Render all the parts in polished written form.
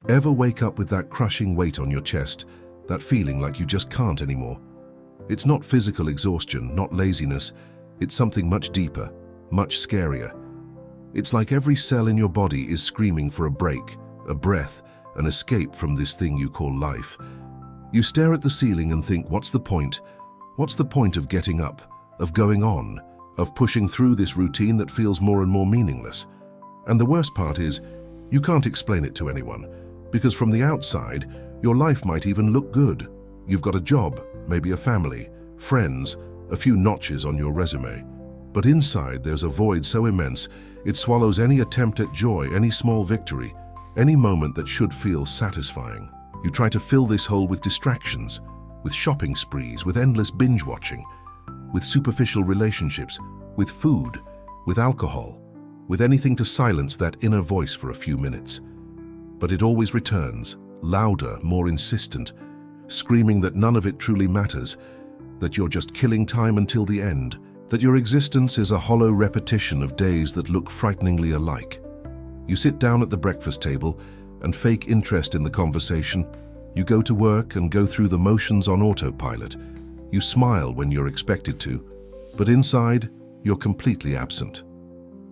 Ever wake up with that crushing weight on your chest, that feeling like you just can't anymore? It's not physical exhaustion, not laziness. It's something much deeper, much scarier. It's like every cell in your body is screaming for a break, a breath, an escape from this thing you call life. You stare at the ceiling and think, what's the point? What's the point of getting up, of going on, of pushing through this routine that feels more and more meaningless? And the worst part is, you can't explain it to anyone, because from the outside, your life might even look good. You've got a job, maybe a family, friends, a few notches on your resume. But inside there's a void so immense, it swallows any attempt at joy, any small victory, any moment that should feel satisfying. You try to fill this hole with distractions, with shopping sprees, with endless binge watching, with superficial relationships, with food, with alcohol, with anything to silence that inner voice for a few minutes. But it always returns, louder, more insistent, screaming that none of it truly matters, that you're just killing time until the end, that your existence is a hollow repetition of days that look frighteningly alike. You sit down at the breakfast table and fake interest in the conversation. You go to work and go through the motions on autopilot. You smile when you're expected to, but inside, you're completely absent.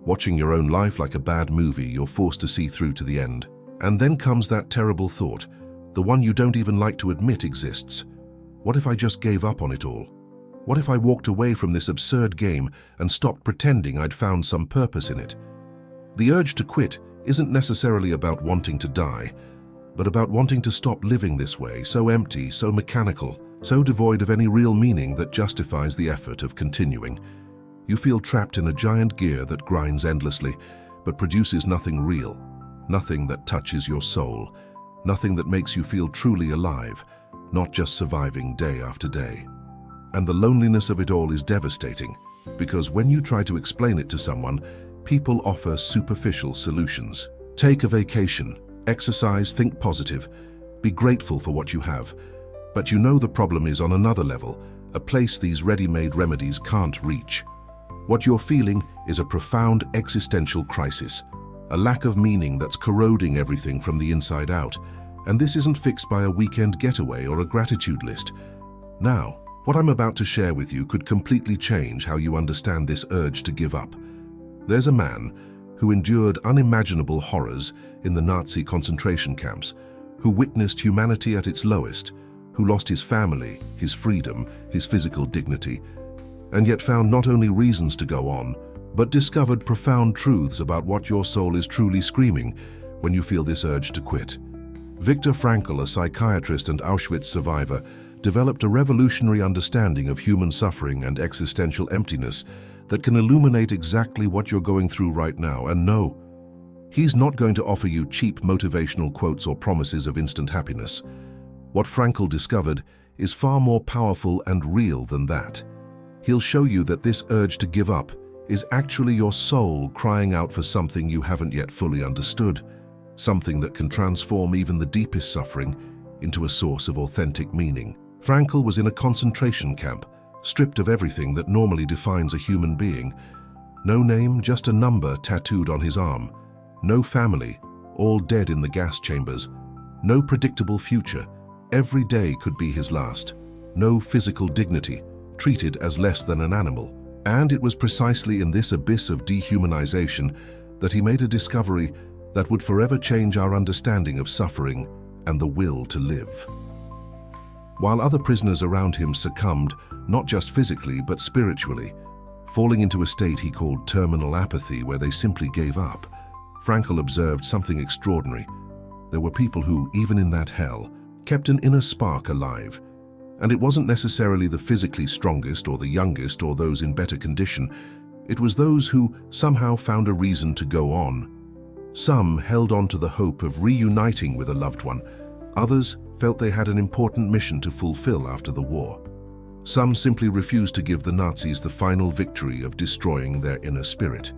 Watching your own life like a bad movie you're forced to see through to the end. And then comes that terrible thought, the one you don't even like to admit exists. What if I just gave up on it all? What if I walked away from this absurd game and stopped pretending I'd found some purpose in it? The urge to quit isn't necessarily about wanting to die, but about wanting to stop living this way, so empty, so mechanical, so devoid of any real meaning that justifies the effort of continuing. You feel trapped in a giant gear that grinds endlessly, but produces nothing real, nothing that touches your soul, nothing that makes you feel truly alive, not just surviving day after day. And the loneliness of it all is devastating, because when you try to explain it to someone, people offer superficial solutions. Take a vacation, exercise, think positive, be grateful for what you have. But you know the problem is on another level, a place these ready-made remedies can't reach. What you're feeling is a profound existential crisis, a lack of meaning that's corroding everything from the inside out. And this isn't fixed by a weekend getaway or a gratitude list. Now, what I'm about to share with you could completely change how you understand this urge to give up. There's a man who endured unimaginable horrors in the Nazi concentration camps, who witnessed humanity at its lowest, who lost his family, his freedom, his physical dignity, and yet found not only reasons to go on, but discovered profound truths about what your soul is truly screaming when you feel this urge to quit. Viktor Frankl, a psychiatrist and Auschwitz survivor, developed a revolutionary understanding of human suffering and existential emptiness that can illuminate exactly what you're going through right now. And no, he's not going to offer you cheap motivational quotes or promises of instant happiness. What Frankl discovered is far more powerful and real than that. He'll show you that this urge to give up is actually your soul crying out for something you haven't yet fully understood, something that can transform even the deepest suffering into a source of authentic meaning. Frankl was in a concentration camp, stripped of everything that normally defines a human being. No name, just a number tattooed on his arm. No family, all dead in the gas chambers. No predictable future. Every day could be his last. No physical dignity, treated as less than an animal. And it was precisely in this abyss of dehumanization that he made a discovery that would forever change our understanding of suffering and the will to live. While other prisoners around him succumbed, not just physically but spiritually, falling into a state he called terminal apathy where they simply gave up, Frankl observed something extraordinary. There were people who, even in that hell, kept an inner spark alive. And it wasn't necessarily the physically strongest or the youngest or those in better condition. It was those who somehow found a reason to go on. Some held on to the hope of reuniting with a loved one. Others felt they had an important mission to fulfill after the war. Some simply refused to give the Nazis the final victory of destroying their inner spirit.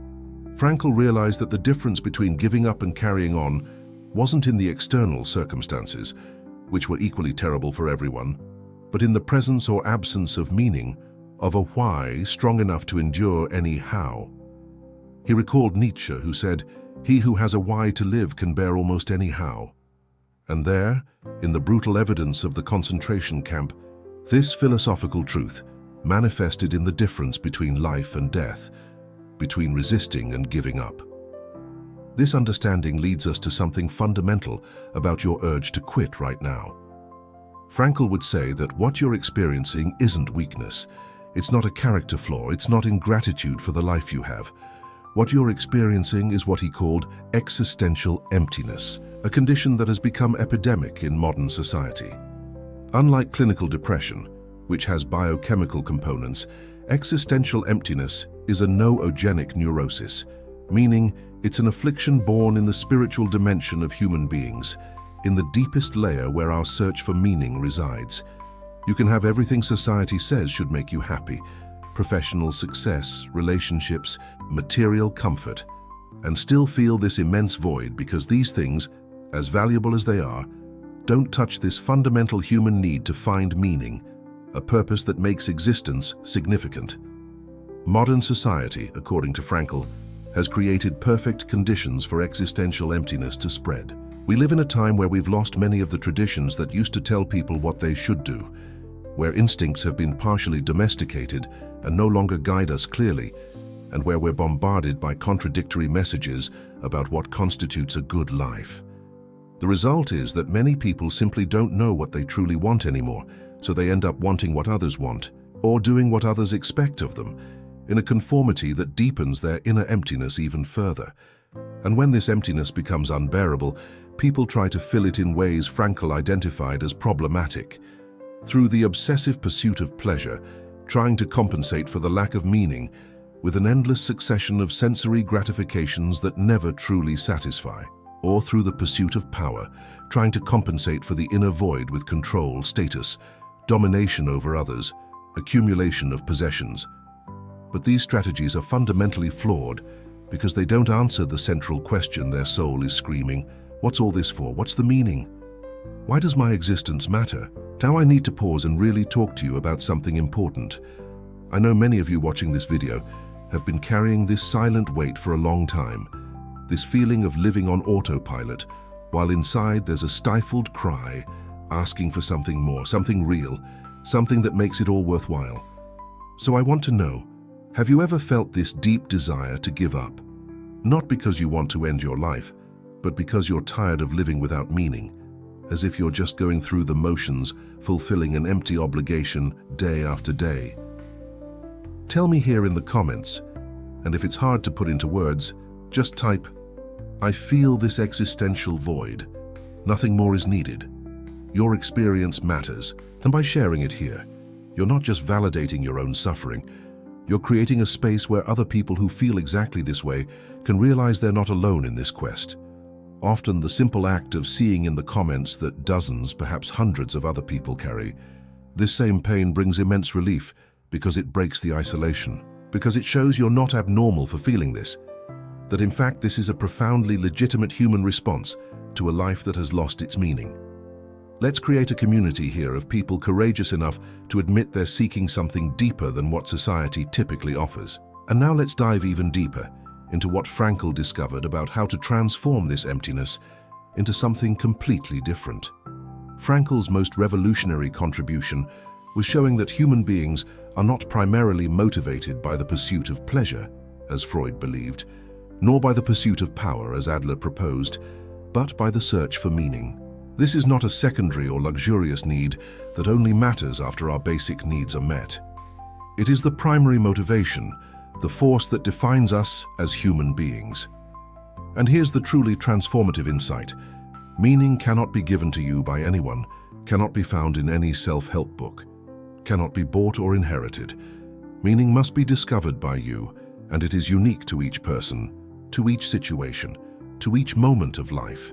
Frankl realized that the difference between giving up and carrying on wasn't in the external circumstances, which were equally terrible for everyone, but in the presence or absence of meaning, of a why strong enough to endure any how. He recalled Nietzsche, who said, "He who has a why to live can bear almost any how." And there, in the brutal evidence of the concentration camp, this philosophical truth manifested in the difference between life and death, between resisting and giving up. This understanding leads us to something fundamental about your urge to quit right now. Frankl would say that what you're experiencing isn't weakness. It's not a character flaw. It's not ingratitude for the life you have. What you're experiencing is what he called existential emptiness, a condition that has become epidemic in modern society. Unlike clinical depression, which has biochemical components, existential emptiness is a noogenic neurosis, meaning it's an affliction born in the spiritual dimension of human beings, in the deepest layer where our search for meaning resides. You can have everything society says should make you happy: professional success, relationships, material comfort, and still feel this immense void because these things, as valuable as they are, don't touch this fundamental human need to find meaning, a purpose that makes existence significant. Modern society, according to Frankl, has created perfect conditions for existential emptiness to spread. We live in a time where we've lost many of the traditions that used to tell people what they should do, where instincts have been partially domesticated and no longer guide us clearly, and where we're bombarded by contradictory messages about what constitutes a good life. The result is that many people simply don't know what they truly want anymore, so they end up wanting what others want, or doing what others expect of them, in a conformity that deepens their inner emptiness even further. And when this emptiness becomes unbearable, people try to fill it in ways Frankl identified as problematic. Through the obsessive pursuit of pleasure, trying to compensate for the lack of meaning, with an endless succession of sensory gratifications that never truly satisfy. Or through the pursuit of power, trying to compensate for the inner void with control, status, domination over others, accumulation of possessions. But these strategies are fundamentally flawed because they don't answer the central question their soul is screaming: what's all this for? What's the meaning? Why does my existence matter? Now I need to pause and really talk to you about something important. I know many of you watching this video have been carrying this silent weight for a long time, this feeling of living on autopilot, while inside there's a stifled cry asking for something more, something real, something that makes it all worthwhile. So I want to know, have you ever felt this deep desire to give up? Not because you want to end your life, but because you're tired of living without meaning, as if you're just going through the motions, fulfilling an empty obligation day after day. Tell me here in the comments, and if it's hard to put into words, just type, "I feel this existential void." Nothing more is needed. Your experience matters, and by sharing it here, you're not just validating your own suffering, you're creating a space where other people who feel exactly this way can realize they're not alone in this quest. Often the simple act of seeing in the comments that dozens, perhaps hundreds of other people carry this same pain brings immense relief because it breaks the isolation, because it shows you're not abnormal for feeling this, that in fact this is a profoundly legitimate human response to a life that has lost its meaning. Let's create a community here of people courageous enough to admit they're seeking something deeper than what society typically offers. And now let's dive even deeper into what Frankl discovered about how to transform this emptiness into something completely different. Frankl's most revolutionary contribution was showing that human beings are not primarily motivated by the pursuit of pleasure, as Freud believed, nor by the pursuit of power, as Adler proposed, but by the search for meaning. This is not a secondary or luxurious need that only matters after our basic needs are met. It is the primary motivation, the force that defines us as human beings. And here's the truly transformative insight. Meaning cannot be given to you by anyone, cannot be found in any self-help book, cannot be bought or inherited. Meaning must be discovered by you, and it is unique to each person, to each situation, to each moment of life.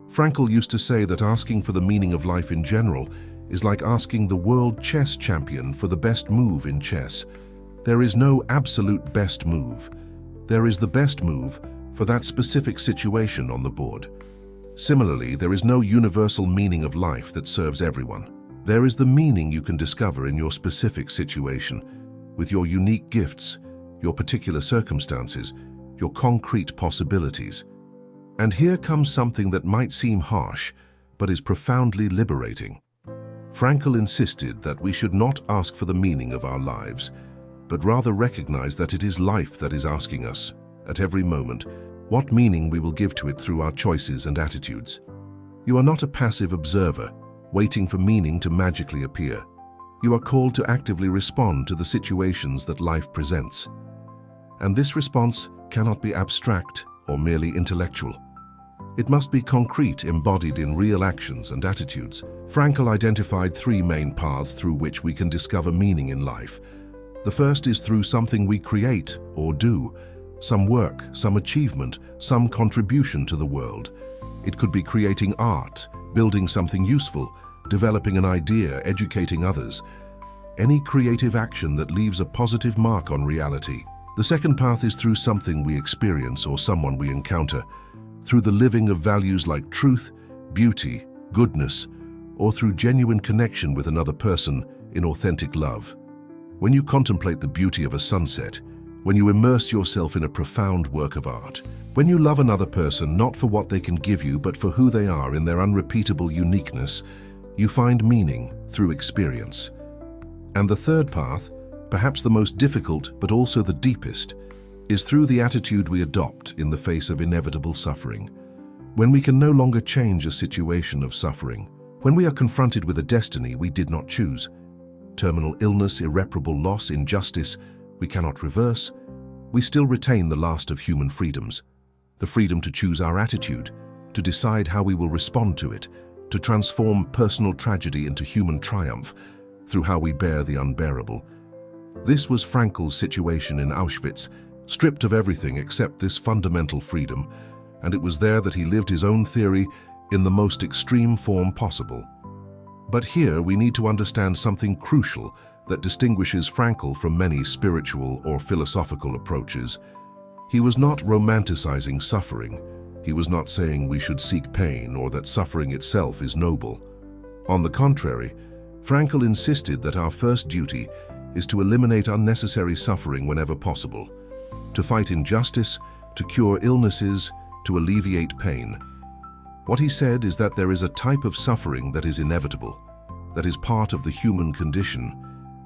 Frankl used to say that asking for the meaning of life in general is like asking the world chess champion for the best move in chess. There is no absolute best move. There is the best move for that specific situation on the board. Similarly, there is no universal meaning of life that serves everyone. There is the meaning you can discover in your specific situation, with your unique gifts, your particular circumstances, your concrete possibilities. And here comes something that might seem harsh, but is profoundly liberating. Frankl insisted that we should not ask for the meaning of our lives, but rather recognize that it is life that is asking us, at every moment, what meaning we will give to it through our choices and attitudes. You are not a passive observer, waiting for meaning to magically appear. You are called to actively respond to the situations that life presents. And this response cannot be abstract or merely intellectual. It must be concrete, embodied in real actions and attitudes. Frankl identified three main paths through which we can discover meaning in life. The first is through something we create or do, some work, some achievement, some contribution to the world. It could be creating art, building something useful, developing an idea, educating others. Any creative action that leaves a positive mark on reality. The second path is through something we experience or someone we encounter, through the living of values like truth, beauty, goodness, or through genuine connection with another person in authentic love. When you contemplate the beauty of a sunset, when you immerse yourself in a profound work of art, when you love another person not for what they can give you but for who they are in their unrepeatable uniqueness, you find meaning through experience. And the third path, perhaps the most difficult but also the deepest, is through the attitude we adopt in the face of inevitable suffering. When we can no longer change a situation of suffering, when we are confronted with a destiny we did not choose, terminal illness, irreparable loss, injustice we cannot reverse, we still retain the last of human freedoms, the freedom to choose our attitude, to decide how we will respond to it, to transform personal tragedy into human triumph through how we bear the unbearable. This was Frankl's situation in Auschwitz, stripped of everything except this fundamental freedom, and it was there that he lived his own theory in the most extreme form possible. But here we need to understand something crucial that distinguishes Frankl from many spiritual or philosophical approaches. He was not romanticizing suffering. He was not saying we should seek pain or that suffering itself is noble. On the contrary, Frankl insisted that our first duty is to eliminate unnecessary suffering whenever possible, to fight injustice, to cure illnesses, to alleviate pain. What he said is that there is a type of suffering that is inevitable, that is part of the human condition,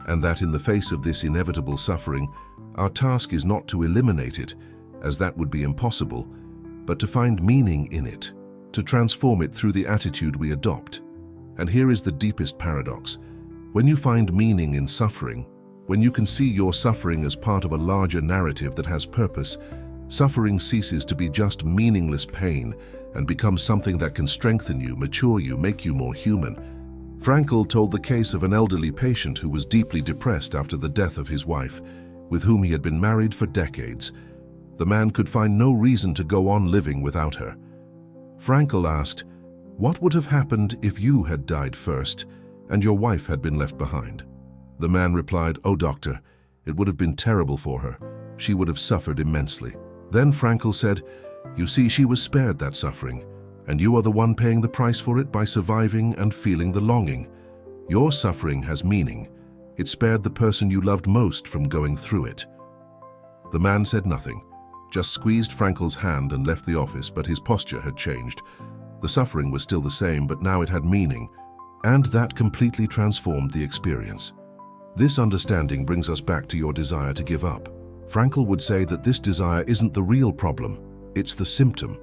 and that in the face of this inevitable suffering, our task is not to eliminate it, as that would be impossible, but to find meaning in it, to transform it through the attitude we adopt. And here is the deepest paradox. When you find meaning in suffering, when you can see your suffering as part of a larger narrative that has purpose, suffering ceases to be just meaningless pain and becomes something that can strengthen you, mature you, make you more human. Frankl told the case of an elderly patient who was deeply depressed after the death of his wife, with whom he had been married for decades. The man could find no reason to go on living without her. Frankl asked, "What would have happened if you had died first and your wife had been left behind?" The man replied, "Oh, doctor, it would have been terrible for her. She would have suffered immensely." Then Frankl said, "You see, she was spared that suffering, and you are the one paying the price for it by surviving and feeling the longing. Your suffering has meaning. It spared the person you loved most from going through it." The man said nothing, just squeezed Frankl's hand and left the office, but his posture had changed. The suffering was still the same, but now it had meaning, and that completely transformed the experience. This understanding brings us back to your desire to give up. Frankl would say that this desire isn't the real problem, it's the symptom.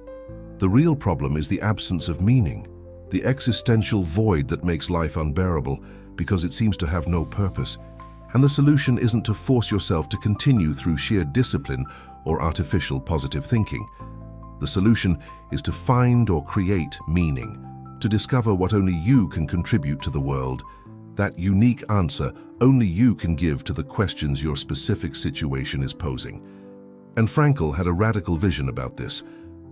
The real problem is the absence of meaning, the existential void that makes life unbearable because it seems to have no purpose. And the solution isn't to force yourself to continue through sheer discipline or artificial positive thinking. The solution is to find or create meaning, to discover what only you can contribute to the world, that unique answer only you can give to the questions your specific situation is posing. And Frankl had a radical vision about this.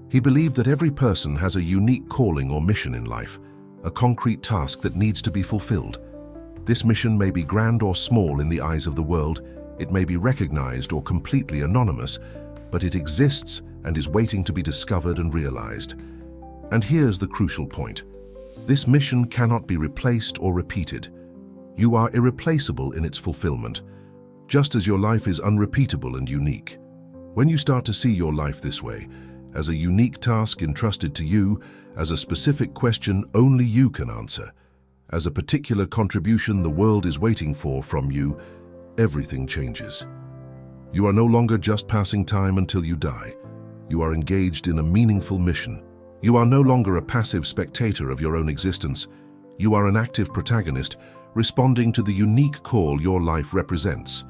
He believed that every person has a unique calling or mission in life, a concrete task that needs to be fulfilled. This mission may be grand or small in the eyes of the world, it may be recognized or completely anonymous, but it exists and is waiting to be discovered and realized. And here's the crucial point. This mission cannot be replaced or repeated. You are irreplaceable in its fulfillment, just as your life is unrepeatable and unique. When you start to see your life this way, as a unique task entrusted to you, as a specific question only you can answer, as a particular contribution the world is waiting for from you, everything changes. You are no longer just passing time until you die. You are engaged in a meaningful mission. You are no longer a passive spectator of your own existence. You are an active protagonist, responding to the unique call your life represents.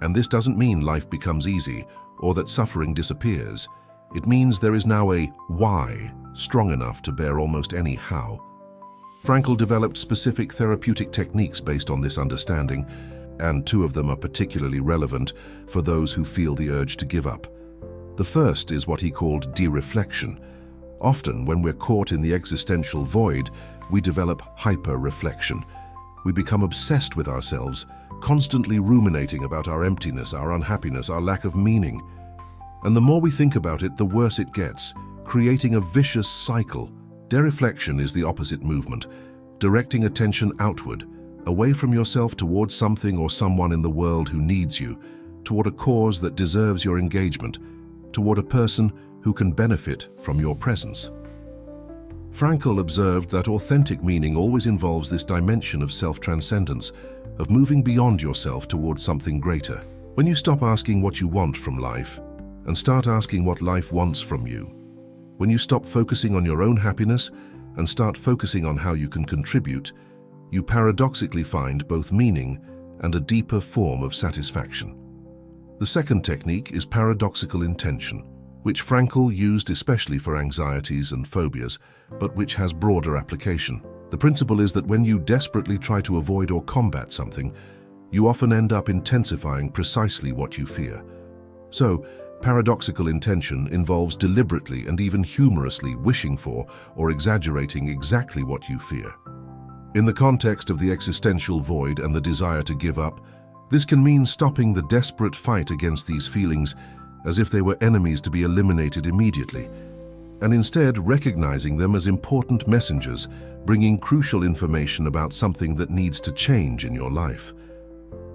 And this doesn't mean life becomes easy or that suffering disappears. It means there is now a why strong enough to bear almost any how. Frankl developed specific therapeutic techniques based on this understanding, and two of them are particularly relevant for those who feel the urge to give up. The first is what he called de-reflection. Often, when we're caught in the existential void, we develop hyper-reflection. We become obsessed with ourselves, constantly ruminating about our emptiness, our unhappiness, our lack of meaning. And the more we think about it, the worse it gets, creating a vicious cycle. De-reflection is the opposite movement, directing attention outward, away from yourself towards something or someone in the world who needs you, toward a cause that deserves your engagement, toward a person who can benefit from your presence. Frankl observed that authentic meaning always involves this dimension of self-transcendence, of moving beyond yourself towards something greater. When you stop asking what you want from life and start asking what life wants from you, when you stop focusing on your own happiness and start focusing on how you can contribute, you paradoxically find both meaning and a deeper form of satisfaction. The second technique is paradoxical intention, which Frankl used especially for anxieties and phobias, but which has broader application. The principle is that when you desperately try to avoid or combat something, you often end up intensifying precisely what you fear. So, paradoxical intention involves deliberately and even humorously wishing for or exaggerating exactly what you fear. In the context of the existential void and the desire to give up, this can mean stopping the desperate fight against these feelings as if they were enemies to be eliminated immediately, and instead recognizing them as important messengers, bringing crucial information about something that needs to change in your life.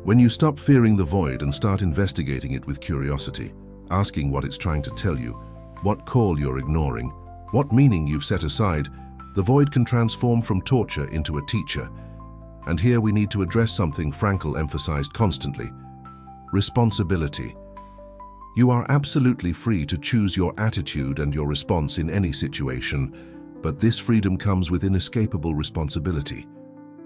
When you stop fearing the void and start investigating it with curiosity, asking what it's trying to tell you, what call you're ignoring, what meaning you've set aside, the void can transform from torture into a teacher. And here we need to address something Frankl emphasized constantly: responsibility. You are absolutely free to choose your attitude and your response in any situation, but this freedom comes with inescapable responsibility.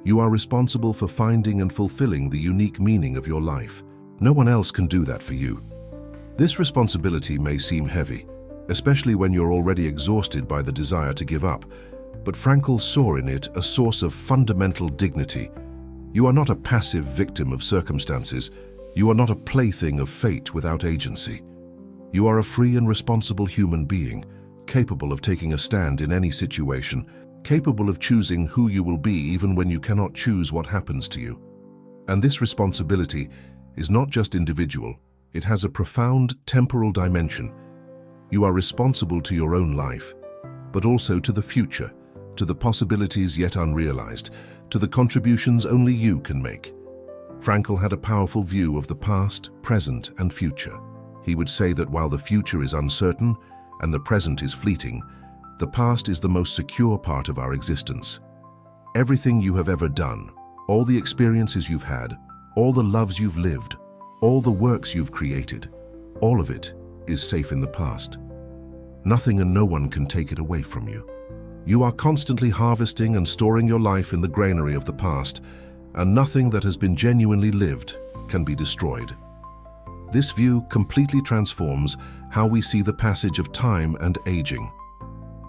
You are responsible for finding and fulfilling the unique meaning of your life. No one else can do that for you. This responsibility may seem heavy, especially when you're already exhausted by the desire to give up, but Frankl saw in it a source of fundamental dignity. You are not a passive victim of circumstances. You are not a plaything of fate without agency. You are a free and responsible human being, capable of taking a stand in any situation, capable of choosing who you will be even when you cannot choose what happens to you. And this responsibility is not just individual, it has a profound temporal dimension. You are responsible to your own life, but also to the future, to the possibilities yet unrealized, to the contributions only you can make. Frankl had a powerful view of the past, present, and future. He would say that while the future is uncertain and the present is fleeting, the past is the most secure part of our existence. Everything you have ever done, all the experiences you've had, all the loves you've lived, all the works you've created, all of it is safe in the past. Nothing and no one can take it away from you. You are constantly harvesting and storing your life in the granary of the past, and nothing that has been genuinely lived can be destroyed. This view completely transforms how we see the passage of time and aging.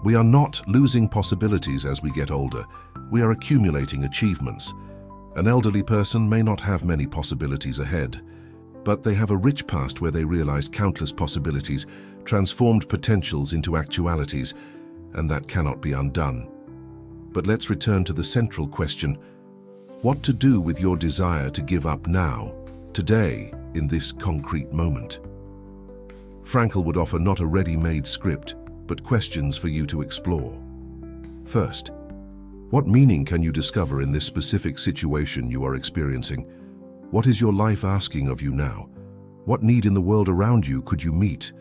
We are not losing possibilities as we get older, we are accumulating achievements. An elderly person may not have many possibilities ahead, but they have a rich past where they realized countless possibilities, transformed potentials into actualities, and that cannot be undone. But let's return to the central question: what to do with your desire to give up now, today, in this concrete moment? Frankl would offer not a ready-made script, but questions for you to explore. First, what meaning can you discover in this specific situation you are experiencing? What is your life asking of you now? What need in the world around you could you meet?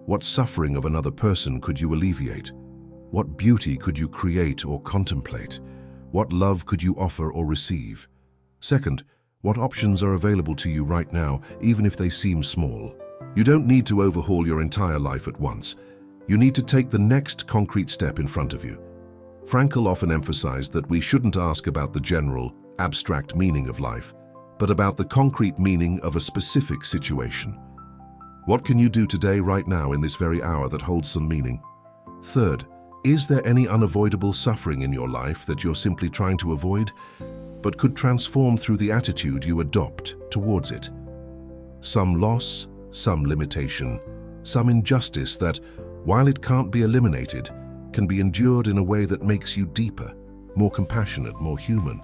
What suffering of another person could you alleviate? What beauty could you create or contemplate? What love could you offer or receive? Second, what options are available to you right now, even if they seem small? You don't need to overhaul your entire life at once. You need to take the next concrete step in front of you. Frankl often emphasized that we shouldn't ask about the general, abstract meaning of life, but about the concrete meaning of a specific situation. What can you do today, right now, in this very hour that holds some meaning? Third, is there any unavoidable suffering in your life that you're simply trying to avoid, but could transform through the attitude you adopt towards it? Some loss, some limitation, some injustice that, while it can't be eliminated, can be endured in a way that makes you deeper, more compassionate, more human.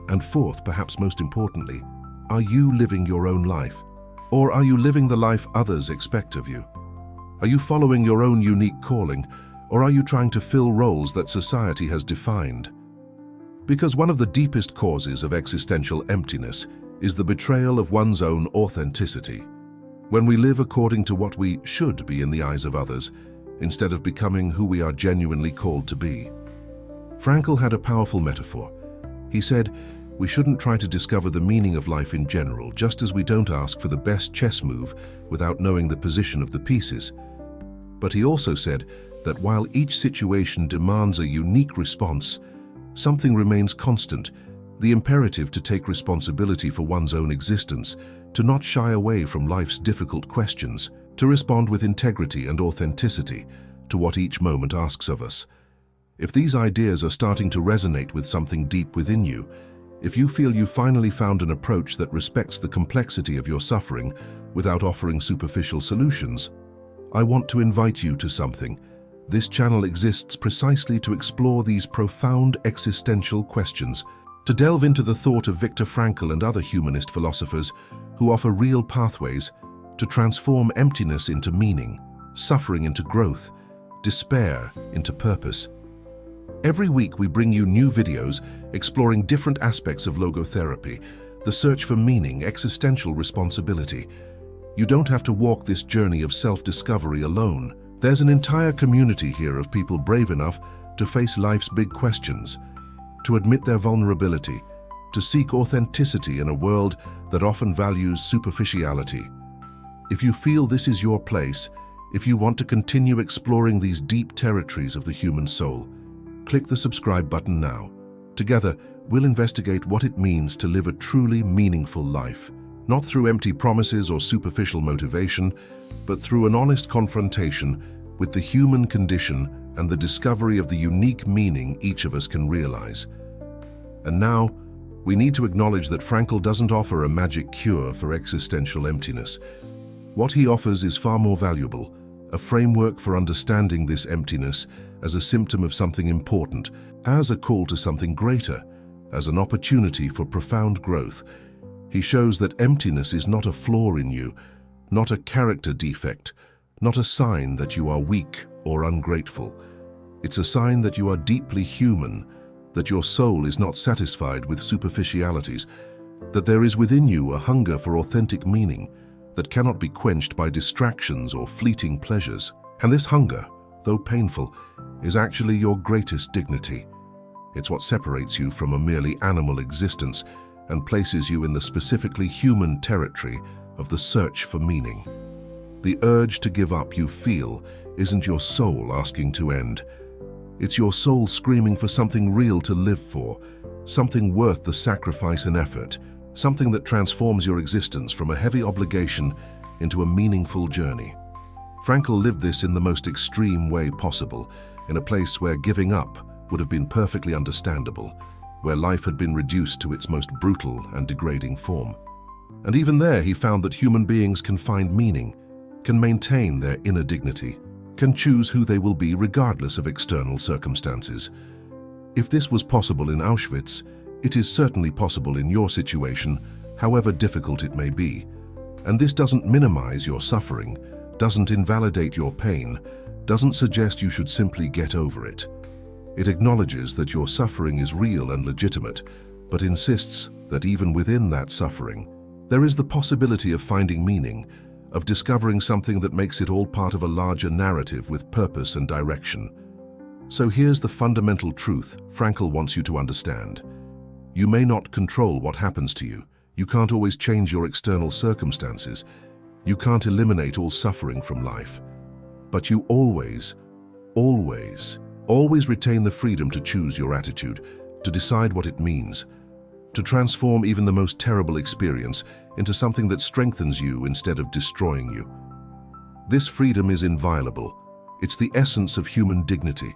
And fourth, perhaps most importantly, are you living your own life? Or are you living the life others expect of you? Are you following your own unique calling, or are you trying to fill roles that society has defined? Because one of the deepest causes of existential emptiness is the betrayal of one's own authenticity. When we live according to what we should be in the eyes of others, instead of becoming who we are genuinely called to be. Frankl had a powerful metaphor. He said, we shouldn't try to discover the meaning of life in general, just as we don't ask for the best chess move without knowing the position of the pieces. But he also said that while each situation demands a unique response, something remains constant, the imperative to take responsibility for one's own existence, to not shy away from life's difficult questions, to respond with integrity and authenticity to what each moment asks of us. If these ideas are starting to resonate with something deep within you, if you feel you've finally found an approach that respects the complexity of your suffering without offering superficial solutions, I want to invite you to something. This channel exists precisely to explore these profound existential questions, to delve into the thought of Viktor Frankl and other humanist philosophers who offer real pathways to transform emptiness into meaning, suffering into growth, despair into purpose. Every week we bring you new videos exploring different aspects of logotherapy, the search for meaning, existential responsibility. You don't have to walk this journey of self-discovery alone. There's an entire community here of people brave enough to face life's big questions, to admit their vulnerability, to seek authenticity in a world that often values superficiality. If you feel this is your place, if you want to continue exploring these deep territories of the human soul, click the subscribe button now. Together, we'll investigate what it means to live a truly meaningful life, not through empty promises or superficial motivation, but through an honest confrontation with the human condition and the discovery of the unique meaning each of us can realize. And now, we need to acknowledge that Frankl doesn't offer a magic cure for existential emptiness. What he offers is far more valuable, a framework for understanding this emptiness as a symptom of something important, as a call to something greater, as an opportunity for profound growth. He shows that emptiness is not a flaw in you, not a character defect, not a sign that you are weak or ungrateful. It's a sign that you are deeply human, that your soul is not satisfied with superficialities, that there is within you a hunger for authentic meaning that cannot be quenched by distractions or fleeting pleasures. And this hunger, though painful, is actually your greatest dignity. It's what separates you from a merely animal existence and places you in the specifically human territory of the search for meaning. The urge to give up you feel isn't your soul asking to end. It's your soul screaming for something real to live for, something worth the sacrifice and effort, something that transforms your existence from a heavy obligation into a meaningful journey. Frankl lived this in the most extreme way possible, in a place where giving up would have been perfectly understandable, where life had been reduced to its most brutal and degrading form. And even there he found that human beings can find meaning, can maintain their inner dignity, can choose who they will be regardless of external circumstances. If this was possible in Auschwitz, it is certainly possible in your situation, however difficult it may be. And this doesn't minimize your suffering, doesn't invalidate your pain, doesn't suggest you should simply get over it. It acknowledges that your suffering is real and legitimate, but insists that even within that suffering, there is the possibility of finding meaning, of discovering something that makes it all part of a larger narrative with purpose and direction. So here's the fundamental truth Frankl wants you to understand. You may not control what happens to you. You can't always change your external circumstances. You can't eliminate all suffering from life. But you always retain the freedom to choose your attitude, to decide what it means, to transform even the most terrible experience into something that strengthens you instead of destroying you. This freedom is inviolable. It's the essence of human dignity.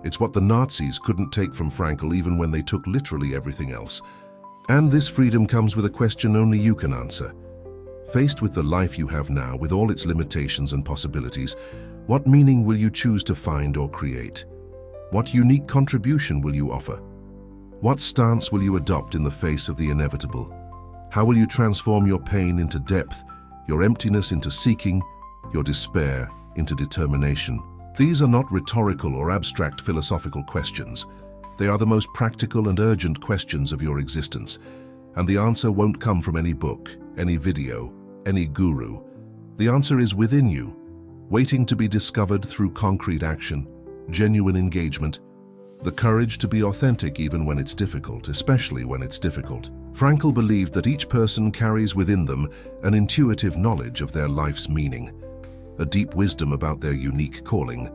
It's what the Nazis couldn't take from Frankl even when they took literally everything else. And this freedom comes with a question only you can answer. Faced with the life you have now, with all its limitations and possibilities, what meaning will you choose to find or create? What unique contribution will you offer? What stance will you adopt in the face of the inevitable? How will you transform your pain into depth, your emptiness into seeking, your despair into determination? These are not rhetorical or abstract philosophical questions. They are the most practical and urgent questions of your existence, and the answer won't come from any book, any video, any guru. The answer is within you, waiting to be discovered through concrete action, genuine engagement, the courage to be authentic even when it's difficult, especially when it's difficult. Frankl believed that each person carries within them an intuitive knowledge of their life's meaning, a deep wisdom about their unique calling.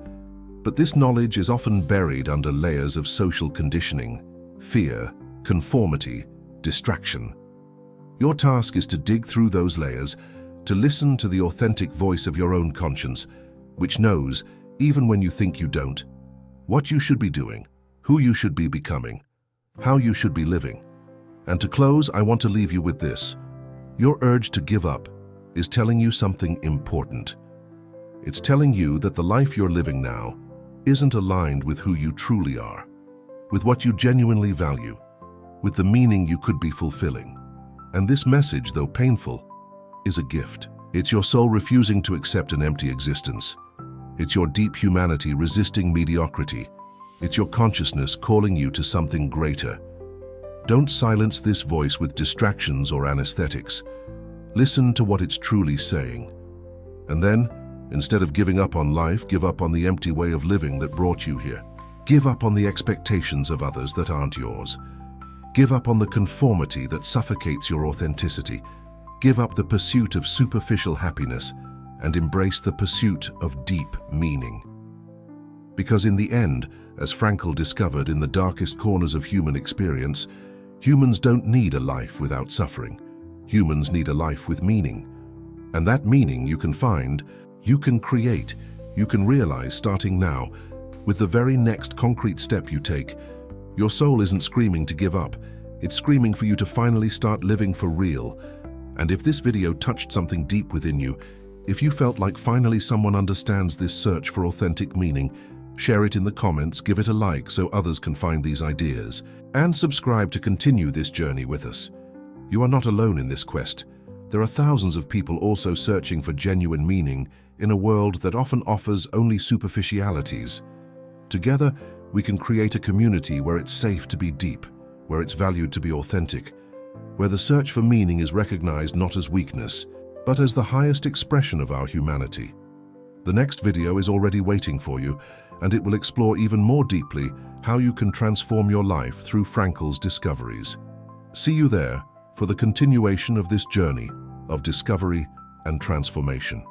But this knowledge is often buried under layers of social conditioning, fear, conformity, distraction. Your task is to dig through those layers, to listen to the authentic voice of your own conscience, which knows, even when you think you don't, what you should be doing, who you should be becoming, how you should be living. And to close, I want to leave you with this. Your urge to give up is telling you something important. It's telling you that the life you're living now isn't aligned with who you truly are, with what you genuinely value, with the meaning you could be fulfilling. And this message, though painful, is a gift. It's your soul refusing to accept an empty existence. It's your deep humanity resisting mediocrity. It's your consciousness calling you to something greater. Don't silence this voice with distractions or anesthetics. Listen to what it's truly saying. And then, instead of giving up on life, give up on the empty way of living that brought you here. Give up on the expectations of others that aren't yours. Give up on the conformity that suffocates your authenticity. Give up the pursuit of superficial happiness and embrace the pursuit of deep meaning. Because in the end, as Frankl discovered in the darkest corners of human experience, humans don't need a life without suffering. Humans need a life with meaning. And that meaning you can find, you can create, you can realize starting now. With the very next concrete step you take, your soul isn't screaming to give up. It's screaming for you to finally start living for real. And if this video touched something deep within you, if you felt like finally someone understands this search for authentic meaning, share it in the comments, give it a like so others can find these ideas, and subscribe to continue this journey with us. You are not alone in this quest. There are thousands of people also searching for genuine meaning in a world that often offers only superficialities. Together, we can create a community where it's safe to be deep, where it's valued to be authentic, where the search for meaning is recognized not as weakness, but as the highest expression of our humanity. The next video is already waiting for you, and it will explore even more deeply how you can transform your life through Frankl's discoveries. See you there for the continuation of this journey of discovery and transformation.